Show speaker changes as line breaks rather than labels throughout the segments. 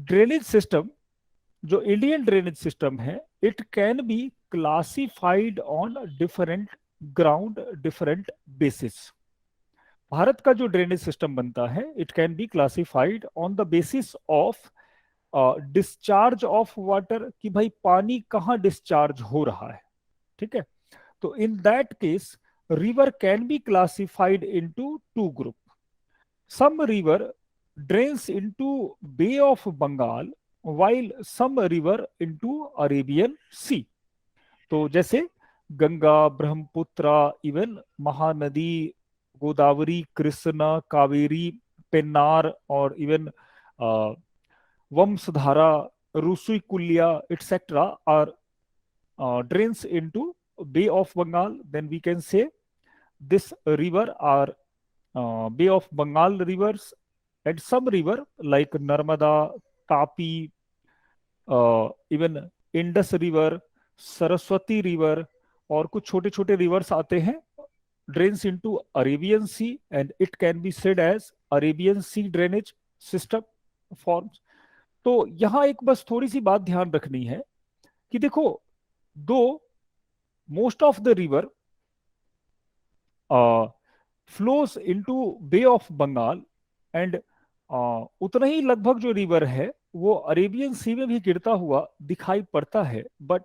Drainage system, जो Indian drainage system है, it can be classified on different ground, different basis. Bharat का जो drainage system बनता है, it can be classified on the basis of discharge of water, कि भाई पानी कहाँ डिस्चार्ज हो रहा है। ठीक है, तो in that case river can be classified into two group. Some river drains into bay of Bengal, while some river into Arabian Sea। तो जैसे गंगा, ब्रह्मपुत्र, इवन महानदी, गोदावरी, कृष्णा, कावेरी, पेन्नार, और even Vamsadhara, Rushikulya, etc. are drains into Bay of Bengal. Then we can say this river are Bay of Bengal rivers, and some river like Narmada, Tapi, even Indus river, Saraswati river, और कुछ छोटे छोटे rivers आते हैं, drains into Arabian sea, and it can be said as Arabian sea drainage system forms. तो यहां एक बस थोड़ी सी बात ध्यान रखनी है कि देखो, दो most of the river flows into bay of Bengal, and उतना ही लगभग जो रिवर है वो अरेबियन सी में भी गिरता हुआ दिखाई पड़ता है, but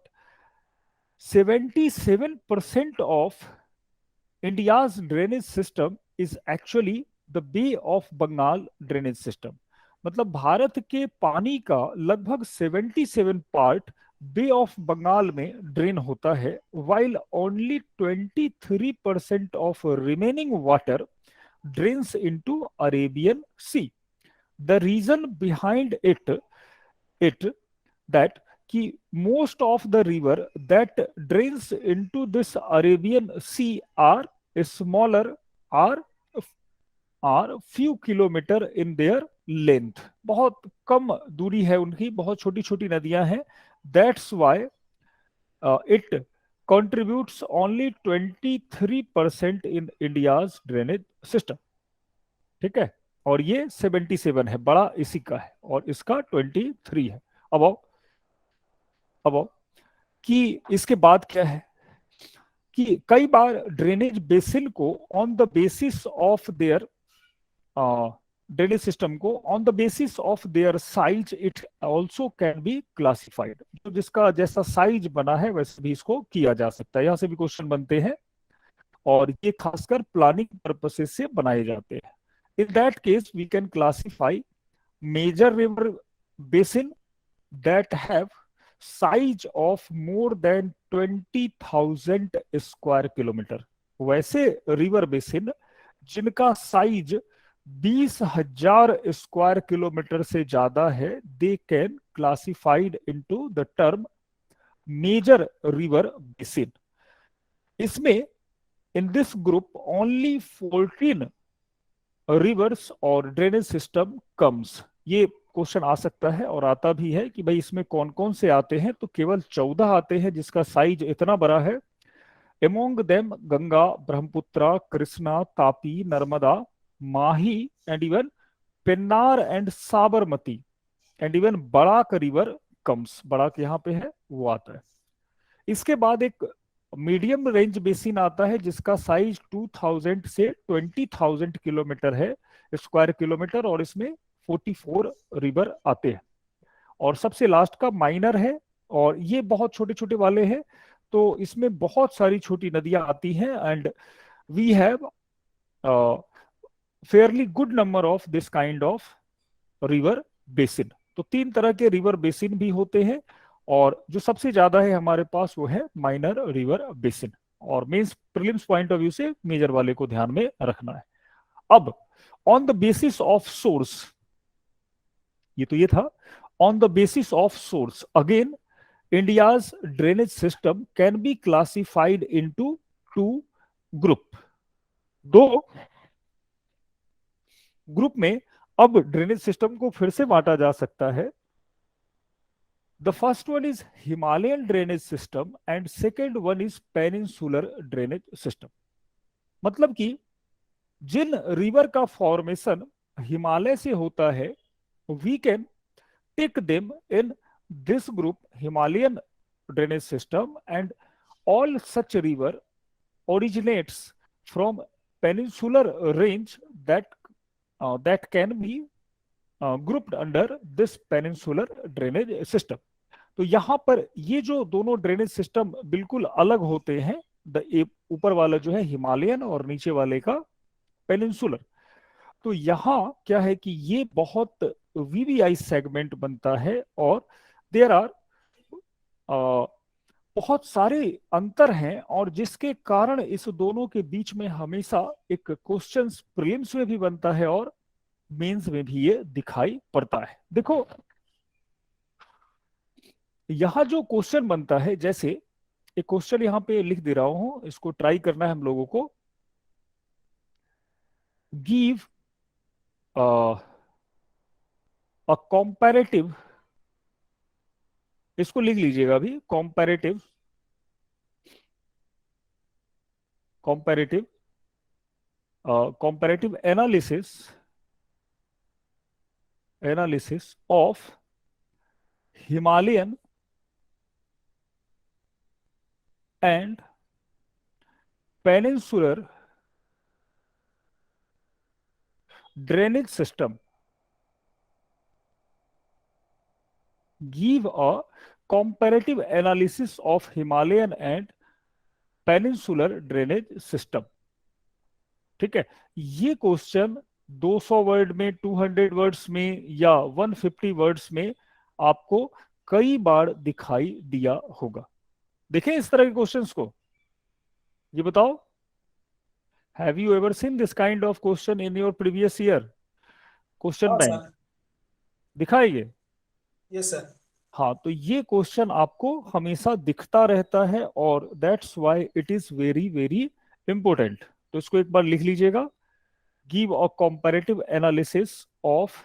77% of India's drainage system is actually the bay of Bengal drainage system. मतलब भारत के पानी का लगभग 77 बे ऑफ बंगाल में ड्रेन होता है, while only 23% of remaining water drains into Arabian Sea। The reason behind it that कि most of the river that drains into this Arabian Sea are smaller, are few kilometer in their length। बहुत कम दूरी है उनकी, बहुत छोटी छोटी नदियां हैं। That's why it contributes only 23% in India's drainage system। ठीक है, और ये 77 है, बड़ा इसी का है, और इसका 23 है। अब आओ, अब आओ कि इसके बाद क्या है कि कई बार ड्रेनेज बेसिन को on the basis of their drainage system को on the basis of their size it also can be classified. तो जिसका जैसा साइज बना है वैसे भी इसको किया जा सकता है। यहां से भी क्वेश्चन बनते हैं, और ये खासकर प्लानिंग पर्पसेस से बनाए जाते हैं। In that case we can classify major river basin that have size of more than 20,000 square kilometre. वैसे रिवर बेसिन जिनका साइज 20,000 स्क्वायर किलोमीटर से ज्यादा है, they can classified into the term major river basin. इसमें in this group only 14 rivers और drainage system comes. ये question आ सकता है और आता भी है कि भाई इसमें कौन कौन से आते हैं, तो केवल 14 आते हैं जिसका साइज इतना बड़ा है। Among them Ganga, Brahmaputra, Krishna, Tapi, Narmada, Mahi, and even Pennar and Sabarmati, and even Barak river comes. Barak यहाँ पे है, वो आता है। इसके बाद एक मीडियम रेंज बेसिन आता है जिसका साइज 2000 से 20,000 किलोमीटर है, स्क्वायर किलोमीटर, और इसमें 44 रिवर आते हैं। और सबसे लास्ट का माइनर है, और ये बहुत छोटे छोटे वाले हैं, तो इसमें बहुत सारी छोटी नदियां आती हैं, and we have fairly good number of this kind of river basin. तो 3 तरह के रिवर बेसिन भी होते हैं, और जो सबसे ज्यादा है हमारे पास वो है माइनर रिवर बेसिन। और mains prelims point of view से मेजर वाले को ध्यान में रखना है। अब on the basis of source, ये तो ये था। On the basis of source again India's drainage system can be classified into 2 group. 2 group में अब ड्रेनेज सिस्टम को फिर से बांटा जा सकता है। The first one is Himalayan drainage system and second one is peninsular drainage system. मतलब कि जिन रिवर का फॉर्मेशन हिमालय से होता है, we can take them in this group Himalayan drainage system, and all such river originates from peninsular range that can be grouped under this peninsular drainage system. तो यहां पर ये जो दोनों ड्रेनेज सिस्टम बिल्कुल अलग होते हैं, ऊपर वाला जो है हिमालयन और नीचे वाले का पेनिनसुलर। तो यहाँ क्या है कि ये बहुत वीवीआई सेगमेंट बनता है, और देयर आर बहुत सारे अंतर हैं, और जिसके कारण इस दोनों के बीच में हमेशा एक क्वेश्चन प्रीलिम्स में भी बनता है और मेंस में भी ये दिखाई पड़ता है। देखो यहां जो क्वेश्चन बनता है, जैसे एक क्वेश्चन यहां पे लिख दे रहा हूं, इसको ट्राई करना है हम लोगों को। गिव अ कॉम्पैरेटिव, इसको लिख लीजिएगा अभी, comparative comparative comparative analysis of Himalayan and peninsular drainage system. Give a comparative analysis of Himalayan and peninsular drainage system. ठीक है, ये क्वेश्चन 200 वर्ड में, 200 वर्ड्स में या 150 वर्ड्स में आपको कई बार दिखाई दिया होगा। देखें इस तरह के क्वेश्चंस को, ये बताओ, have you ever seen this kind of question in your previous year question
हाँ
बैंक?
सर।
दिखाएंगे?
Yes sir.
हाँ, तो ये क्वेश्चन आपको हमेशा दिखता रहता है, और that's why it is very very important. तो इसको एक बार लिख लीजिएगा, give a comparative analysis of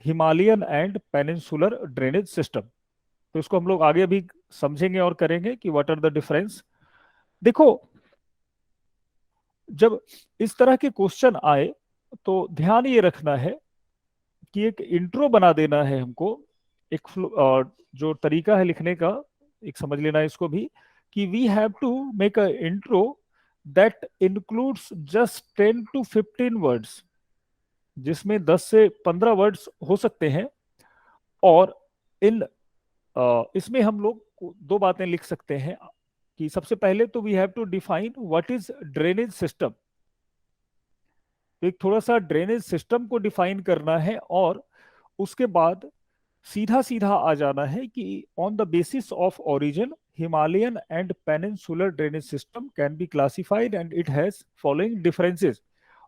Himalayan and peninsular drainage system. तो इसको हम लोग आगे भी समझेंगे और करेंगे कि व्हाट आर द डिफरेंस। देखो, जब इस तरह के क्वेश्चन आए तो ध्यान ये रखना है कि एक इंट्रो बना देना है हमको, एक जो तरीका है लिखने का, एक समझ लेना है इसको भी, कि we have to make a intro that includes just 10 to 15 words, जिसमें 10 से 15 वर्ड्स हो सकते हैं। और इन इसमें हम लोग दो बातें लिख सकते हैं, कि सबसे पहले तो we have to define what is drainage system. तो एक थोड़ा सा ड्रेनेज सिस्टम को डिफाइन करना है, और उसके बाद सीधा सीधा आ जाना है कि on the basis of origin Himalayan and peninsular drainage system can be classified and it has following differences.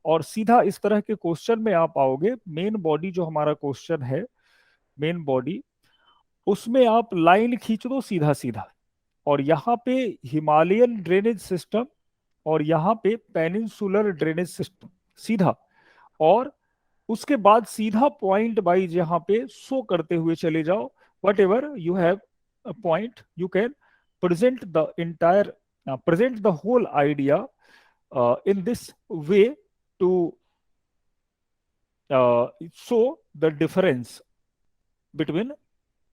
और सीधा इस तरह के क्वेश्चन में आप आओगे, मेन बॉडी जो हमारा क्वेश्चन है, मेन बॉडी, उसमें आप लाइन खींच दो सीधा सीधा, और यहाँ पे हिमालयन ड्रेनेज सिस्टम और यहाँ पे पेनिनसुलर ड्रेनेज सिस्टम सीधा, और उसके बाद सीधा पॉइंट वाइज यहाँ पे शो करते हुए चले जाओ। Whatever you have a point, you can present the entire, present the whole idea in this way to show the difference between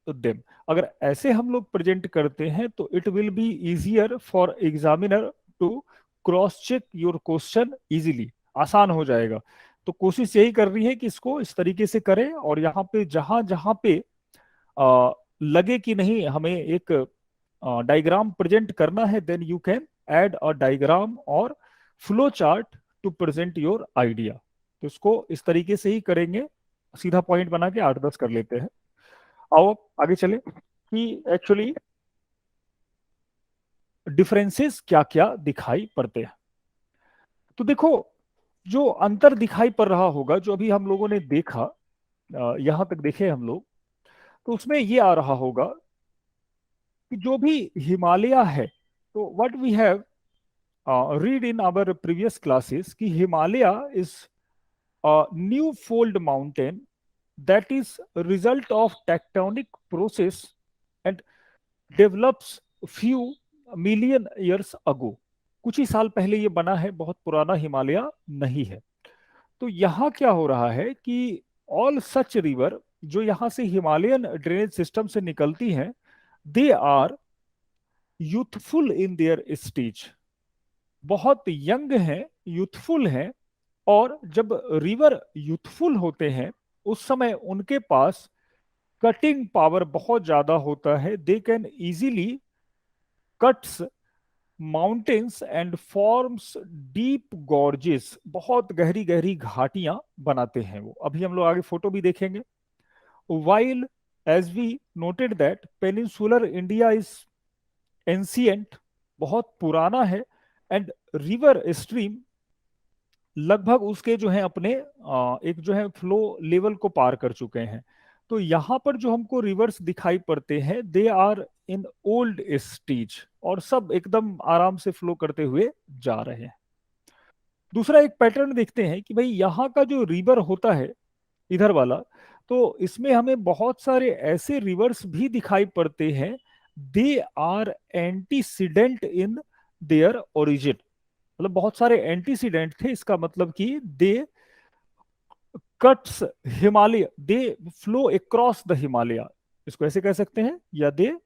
them. अगर ऐसे हम लोग प्रेजेंट करते हैं तो it will be easier for examiner to cross check your question easily, आसान हो जाएगा। तो कोशिश यही कर रही है कि इसको इस तरीके से करें, और यहाँ पे जहां जहां पे लगे कि नहीं हमें एक डायग्राम प्रेजेंट करना है, then you can add a diagram or flow chart to present your idea. तो इसको इस तरीके से ही करेंगे, सीधा पॉइंट बना के 8-10 कर लेते हैं। आओ आगे चले कि एक्चुअली डिफरेंसेस क्या क्या दिखाई पड़ते हैं। तो देखो, जो अंतर दिखाई पड़ रहा होगा, जो अभी हम लोगों ने देखा, यहां तक देखे हम लोग, तो उसमें ये आ रहा होगा कि जो भी हिमालय है, तो what we have read in our previous classes, कि Himalaya is new fold mountain that is result of tectonic process and develops few million years ago। कुछ ही साल पहले ये बना है, बहुत पुराना हिमालय नहीं है। तो यहाँ क्या हो रहा है कि ऑल सच रिवर, जो यहाँ से हिमालयन ड्रेनेज सिस्टम से निकलती हैं, they are youthful in their stage, बहुत यंग हैं, यूथफुल हैं। और जब रिवर यूथफुल होते हैं उस समय उनके पास कटिंग पावर बहुत ज्यादा होता है। They can easily cuts mountains and forms deep gorges, बहुत गहरी गहरी घाटियां बनाते हैं वो। अभी हम लोग आगे फोटो भी देखेंगे। While as we noted that peninsular India is ancient, बहुत पुराना है, एंड रिवर स्ट्रीम लगभग उसके जो है अपने एक जो है फ्लो लेवल को पार कर चुके हैं। तो यहाँ पर जो हमको रिवर्स दिखाई पड़ते हैं, they are in old stage, और सब एकदम आराम से फ्लो करते हुए जा रहे हैं। दूसरा एक पैटर्न देखते हैं कि भाई यहाँ का जो रिवर होता है इधर वाला, तो इसमें हमें बहुत सारे ऐसे रिवर्स भी दिखाई पड़ते हैं, they are antecedent in their origin. मतलब बहुत सारे एंटीसीडेंट थे, इसका मतलब कि they cuts Himalaya, they flow across the Himalaya, इसको ऐसे कह सकते हैं, या they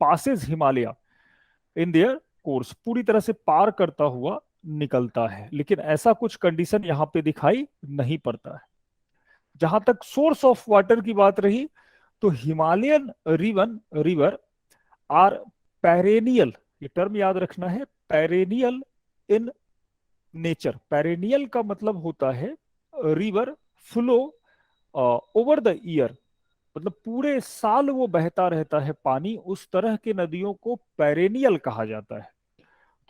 passes Himalaya in their course, पूरी तरह से पार करता हुआ निकलता है। लेकिन ऐसा कुछ कंडीशन यहाँ पे दिखाई नहीं पड़ता है। जहां तक सोर्स ऑफ वाटर की बात रही, तो हिमालयन रिवर आर पेरेनियल, ये टर्म याद रखना है, पेरेनियल इन नेचर। पेरेनियल का मतलब होता है river flow over the year, मतलब पूरे साल वो बहता रहता है पानी, उस तरह के नदियों को पेरेनियल कहा जाता है।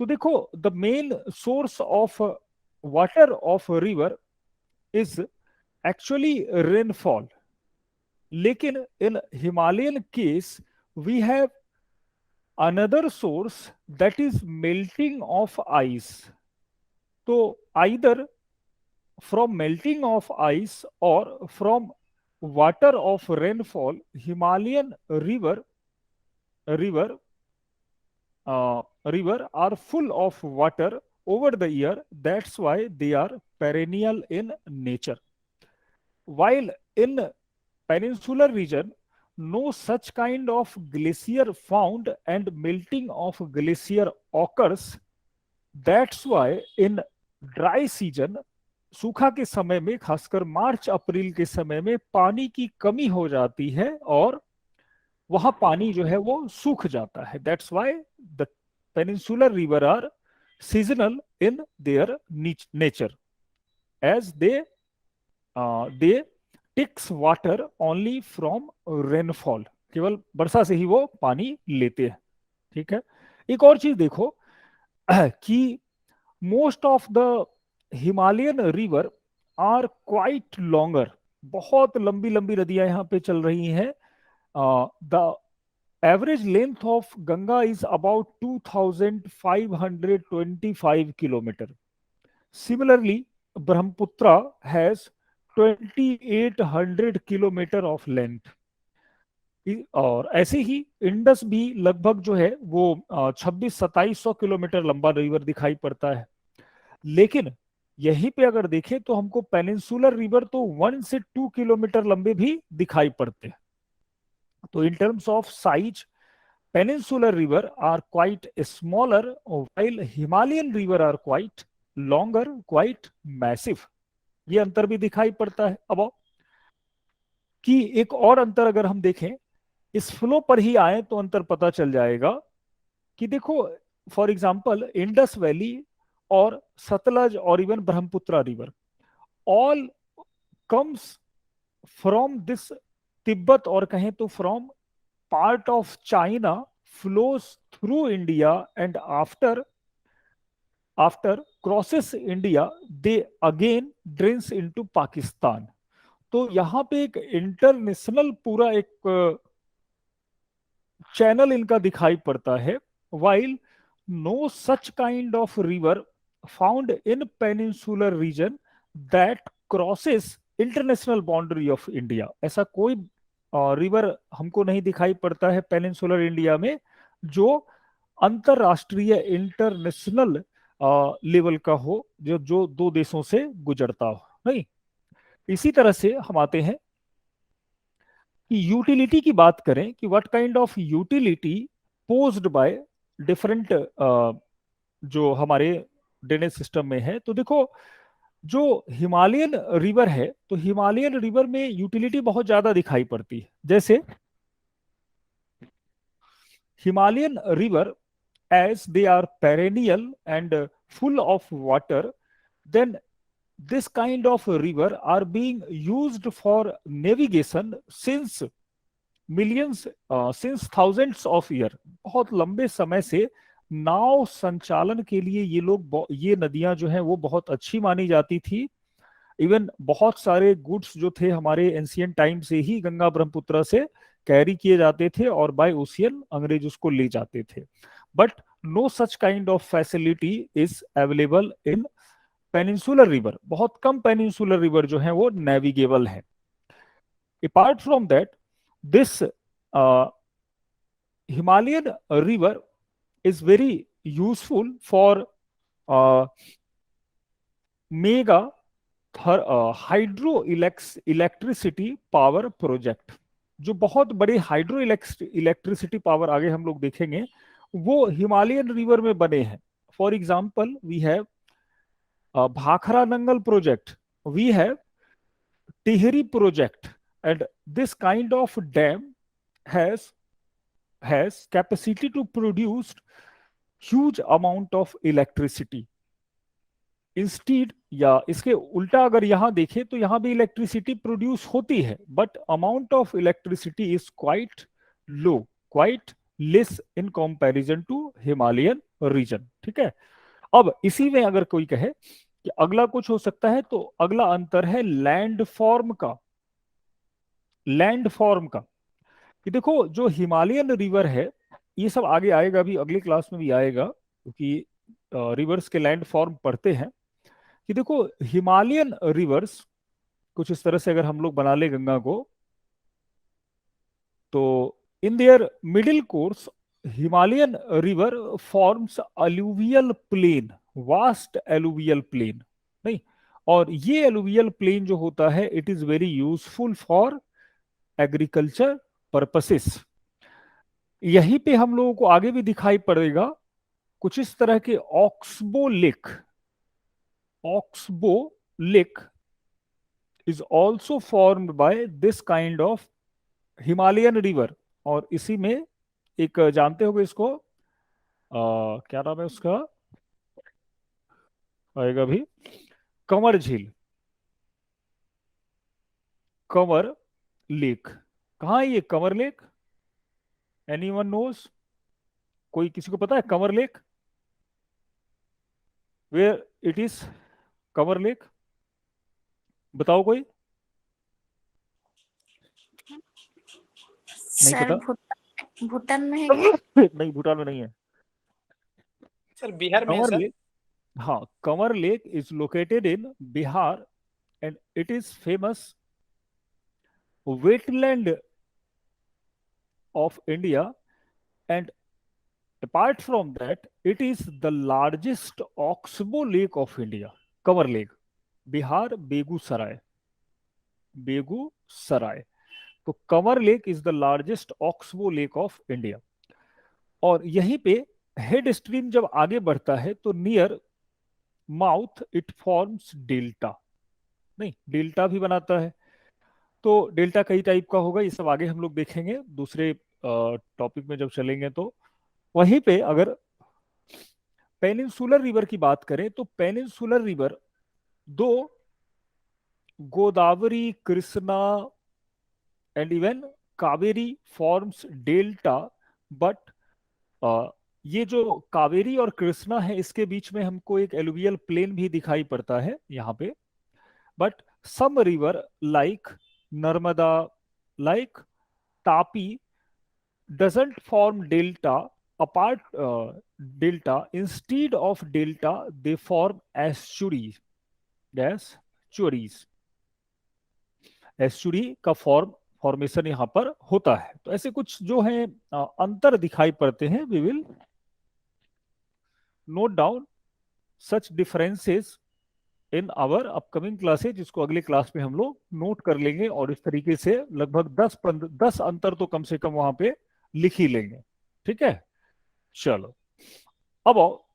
तो देखो, the main source of water of river is actually rainfall, लेकिन in Himalayan case we have another source that is melting of ice. तो either from melting of ice or from water of rainfall, Himalayan river river are full of water over the year. That's why they are perennial in nature. While in peninsular region, no such kind of glacier found and melting of glacier occurs. That's why in dry season, सूखा के समय में, खासकर मार्च अप्रैल के समय में पानी की कमी हो जाती है और वहां पानी जो है वो सूख जाता है। That's why the peninsular river are seasonal in their nature, as they takes water only from rainfall, केवल वर्षा से ही वो पानी लेते हैं। ठीक है। एक और चीज देखो कि most of the Himalayan river are quite longer, बहुत लंबी लंबी नदियां यहाँ पे चल रही हैं। The average length of Ganga is about 2525 kilometre. Similarly Brahmaputra has 2800 kilometre of length. और ऐसे ही इंडस भी लगभग जो है वो 26-2700 किलोमीटर लंबा रिवर दिखाई पड़ता है। लेकिन यहीं पे अगर देखें तो हमको पेनिनसुलर रिवर तो 1 से 2 किलोमीटर लंबे भी दिखाई पड़ते हैं। तो in terms of size, peninsular river are quite smaller, while Himalayan river are quite longer, quite massive. ये अंतर भी दिखाई पड़ता है। अब कि एक और अंतर अगर हम देखें, इस फ्लो पर ही आए तो अंतर पता चल जाएगा कि देखो, फॉर एग्जांपल इंडस वैली और सतलज और even Brahmaputra river all comes from this Tibet, और कहें तो from part of China, flows through India and after crosses India, they again drains into Pakistan. तो यहाँ पे एक इंटरनेशनल पूरा एक चैनल इनका दिखाई पड़ता है। While no such kind of river found in peninsular region that crosses international boundary of India, ऐसा कोई रिवर हमको नहीं दिखाई पड़ता है पेनिनसुलर इंडिया में जो अंतरराष्ट्रीय इंटरनेशनल लेवल का हो, जो जो दो देशों से गुजरता हो। नहीं, इसी तरह से हम आते हैं कि यूटिलिटी की बात करें कि what kind of utility posed by different जो हमारे ड्रेनेज सिस्टम में है, तो देखो जो हिमालयन रिवर है, तो हिमालयन रिवर में यूटिलिटी बहुत ज्यादा दिखाई पड़ती है। जैसे Himalayan river, as they are perennial and full of water, then this kind of river are being used for navigation since millions, since thousands of year। बहुत लंबे समय से नाव संचालन के लिए ये लोग, ये नदियां जो हैं वो बहुत अच्छी मानी जाती थी। इवन बहुत सारे गुड्स जो थे हमारे एंशियंट टाइम से ही गंगा ब्रह्मपुत्र से कैरी किए जाते थे और बाय ओशियन अंग्रेज उसको ले जाते थे। But no such kind of facility is available in peninsular river. बहुत कम पेनिनसुलर रिवर जो है वो नेविगेबल है। Apart from that, this Himalayan river is very useful for mega hydro electricity power project. जो बहुत बड़े हाइड्रो इलेक्ट्रिसिटी पावर आगे हम लोग देखेंगे वो हिमालयन रिवर में बने हैं। For example we have Bhakra Nangal project, we have Tehri project, and this kind of dam has capacity to produce huge amount of electricity. Instead, या इसके उल्टा अगर यहां देखें तो यहां भी इलेक्ट्रिसिटी प्रोड्यूस होती है, but amount of electricity is quite low, quite less in comparison to Himalayan region. ठीक है। अब इसी में अगर कोई कहे कि अगला कुछ हो सकता है, तो अगला अंतर है लैंड फॉर्म का। लैंड फॉर्म का कि देखो जो हिमालयन रिवर है, ये सब आगे आएगा, भी अगली क्लास में भी आएगा, क्योंकि रिवर्स के लैंड फॉर्म पढ़ते हैं। कि देखो हिमालयन रिवर्स कुछ इस तरह से अगर हम लोग बना ले गंगा को, तो in their middle course Himalayan river forms alluvial plain, vast alluvial plain. नहीं, और ये अलुवियल प्लेन जो होता है it is very useful for agriculture purposes. यहीं पे हम लोगों को आगे भी दिखाई पड़ेगा कुछ इस तरह के oxbow lake. Oxbow lake is also formed by this kind of Himalayan river। और इसी में एक जानते होगे इसको, क्या नाम है उसका, आएगा भी, कंवर झील, कंवर लेक। कहाँ है ये कंवर लेक? Anyone knows? कोई किसी को पता है Kanwar lake? Where it is Kanwar lake? बताओ कोई। नहीं
सर
पता?
भूटान में है क्या?
नहीं, भूटान में नहीं है।
सर बिहार में है
कंवर
सर।
लेक, हाँ, Kanwar lake is located in Bihar and it is famous wetland of India, and apart from that it is the largest oxbow lake of India। Kanwar lake, Bihar, Begusarai, Begusarai. तो Kanwar lake is the largest oxbow lake of India. और यहीं पे head stream जब आगे बढ़ता है तो near mouth it forms delta. नहीं, डेल्टा भी बनाता है। तो डेल्टा कई टाइप का होगा, ये सब आगे हम लोग देखेंगे दूसरे टॉपिक में जब चलेंगे। तो वहीं पे अगर पेनिनसुलर रिवर की बात करें तो पेनिनसुलर रिवर दो Godavari, Krishna and even Kaveri forms delta, but ये जो कावेरी और कृष्णा है इसके बीच में हमको एक एलुवियल प्लेन भी दिखाई पड़ता है यहाँ पे। But some river like Narmada, like Tapi doesn't form delta apart, delta, instead of delta they form estuaries। Estuary का फॉर्मेशन यहां पर होता है। तो ऐसे कुछ जो है अंतर दिखाई पड़ते हैं। We will note down such differences in our upcoming classes, जिसको अगले क्लास में हम लोग नोट कर लेंगे, और इस तरीके से लगभग 10 अंतर तो कम से कम वहां पे लिख ही लेंगे। ठीक है, चलो अब आओ